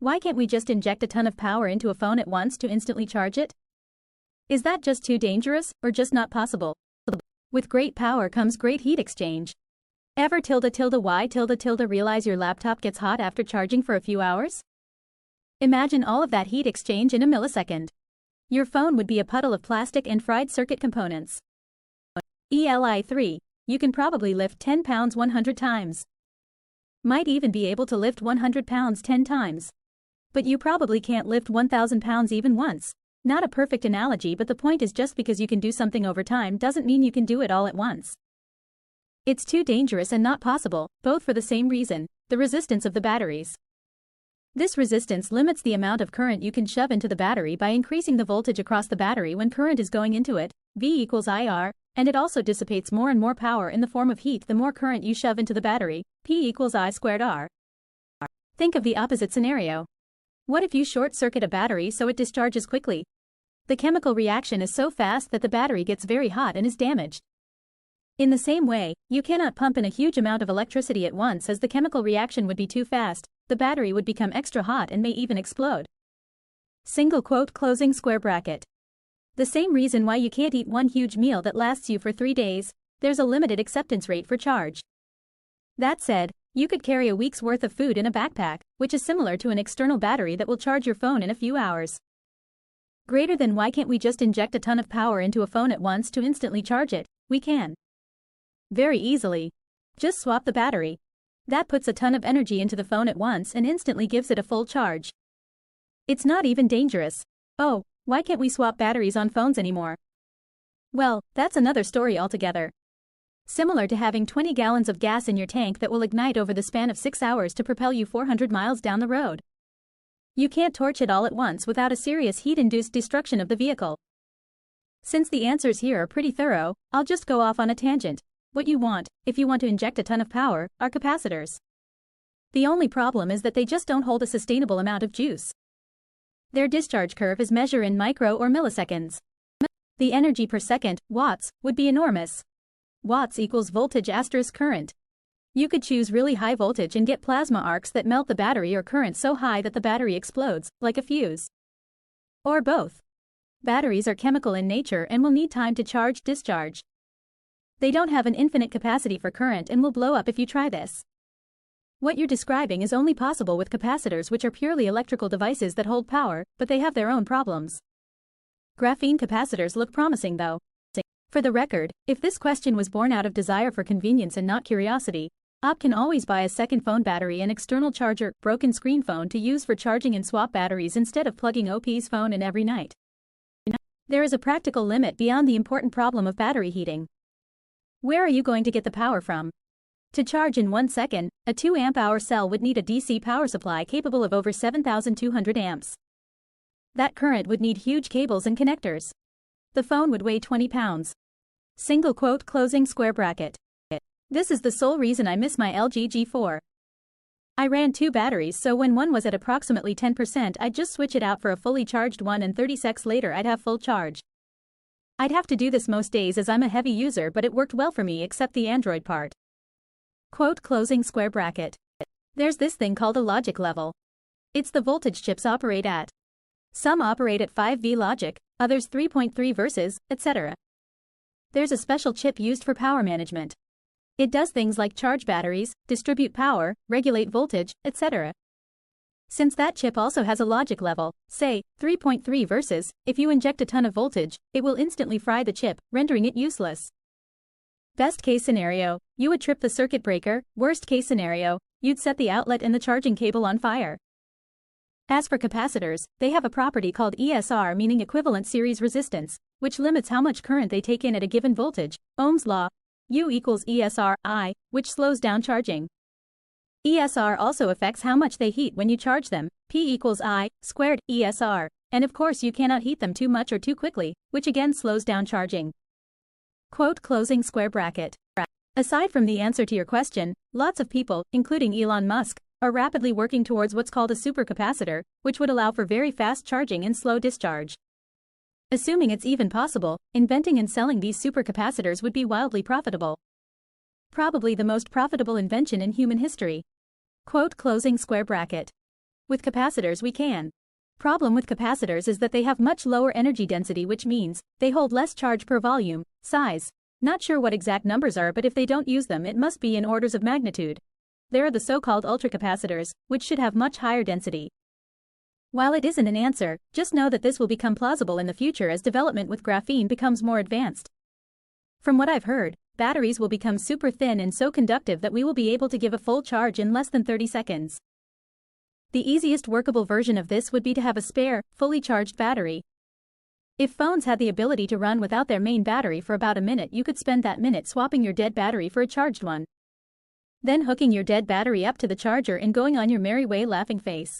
Why can't we just inject a ton of power into a phone at once to instantly charge it? Is that just too dangerous, or just not possible? With great power comes great heat exchange. Ever why realize your laptop gets hot after charging for a few hours? Imagine all of that heat exchange in a millisecond. Your phone would be a puddle of plastic and fried circuit components. ELI3, you can probably lift 10 pounds 100 times. Might even be able to lift 100 pounds 10 times. But you probably can't lift 1,000 pounds even once. Not a perfect analogy, but the point is just because you can do something over time doesn't mean you can do it all at once. It's too dangerous and not possible, both for the same reason, the resistance of the batteries. This resistance limits the amount of current you can shove into the battery by increasing the voltage across the battery when current is going into it, V equals IR, and it also dissipates more and more power in the form of heat the more current you shove into the battery, P equals I squared R. Think of the opposite scenario. What if you short-circuit a battery so it discharges quickly? The chemical reaction is so fast that the battery gets very hot and is damaged. In the same way, you cannot pump in a huge amount of electricity at once as the chemical reaction would be too fast, the battery would become extra hot and may even explode. Single quote closing square bracket. The same reason why you can't eat one huge meal that lasts you for 3 days, there's a limited acceptance rate for charge. That said, you could carry a week's worth of food in a backpack, which is similar to an external battery that will charge your phone in a few hours. Greater than why can't we just inject a ton of power into a phone at once to instantly charge it? We can. Very easily. Just swap the battery. That puts a ton of energy into the phone at once and instantly gives it a full charge. It's not even dangerous. Oh, why can't we swap batteries on phones anymore? Well, that's another story altogether. Similar to having 20 gallons of gas in your tank that will ignite over the span of 6 hours to propel you 400 miles down the road. You can't torch it all at once without a serious heat-induced destruction of the vehicle. Since the answers here are pretty thorough, I'll just go off on a tangent. What you want, if you want to inject a ton of power, are capacitors. The only problem is that they just don't hold a sustainable amount of juice. Their discharge curve is measured in micro or milliseconds. The energy per second, watts, would be enormous. Watts equals voltage asterisk current. You could choose really high voltage and get plasma arcs that melt the battery or current so high that the battery explodes, like a fuse. Or both. Batteries are chemical in nature and will need time to charge-discharge. They don't have an infinite capacity for current and will blow up if you try this. What you're describing is only possible with capacitors, which are purely electrical devices that hold power, but they have their own problems. Graphene capacitors look promising though. For the record, if this question was born out of desire for convenience and not curiosity, OP can always buy a second phone battery and external charger, broken screen phone to use for charging and swap batteries instead of plugging OP's phone in every night. There is a practical limit beyond the important problem of battery heating. Where are you going to get the power from? To charge in 1 second, a 2 amp-hour cell would need a DC power supply capable of over 7,200 amps. That current would need huge cables and connectors. The phone would weigh 20 pounds. Single quote closing square bracket. This is the sole reason I miss my LG G4. I ran 2 batteries, so when one was at approximately 10%, I'd just switch it out for a fully charged one and 30 seconds later I'd have full charge. I'd have to do this most days as I'm a heavy user, but it worked well for me except the Android part. Quote closing square bracket. There's this thing called a logic level. It's the voltage chips operate at. Some operate at 5V logic, others 3.3 versus, etc. There's a special chip used for power management. It does things like charge batteries, distribute power, regulate voltage, etc. Since that chip also has a logic level, say, 3.3 versus, if you inject a ton of voltage, it will instantly fry the chip, rendering it useless. Best case scenario, you would trip the circuit breaker. Worst case scenario, you'd set the outlet and the charging cable on fire. As for capacitors, they have a property called ESR, meaning equivalent series resistance, which limits how much current they take in at a given voltage, Ohm's law, U equals ESR, I, which slows down charging. ESR also affects how much they heat when you charge them, P equals I, squared, ESR, and of course you cannot heat them too much or too quickly, which again slows down charging. Quote closing square bracket. Aside from the answer to your question, lots of people, including Elon Musk, are rapidly working towards what's called a supercapacitor, which would allow for very fast charging and slow discharge. Assuming it's even possible, inventing and selling these supercapacitors would be wildly profitable. Probably the most profitable invention in human history. Quote closing square bracket. With capacitors we can. Problem with capacitors is that they have much lower energy density, which means they hold less charge per volume, size. Not sure what exact numbers are, but if they don't use them it must be in orders of magnitude. There are the so-called ultracapacitors, which should have much higher density. While it isn't an answer, just know that this will become plausible in the future as development with graphene becomes more advanced. From what I've heard, batteries will become super thin and so conductive that we will be able to give a full charge in less than 30 seconds. The easiest workable version of this would be to have a spare, fully charged battery. If phones had the ability to run without their main battery for about a minute, you could spend that minute swapping your dead battery for a charged one. Then hooking your dead battery up to the charger and going on your merry way laughing face.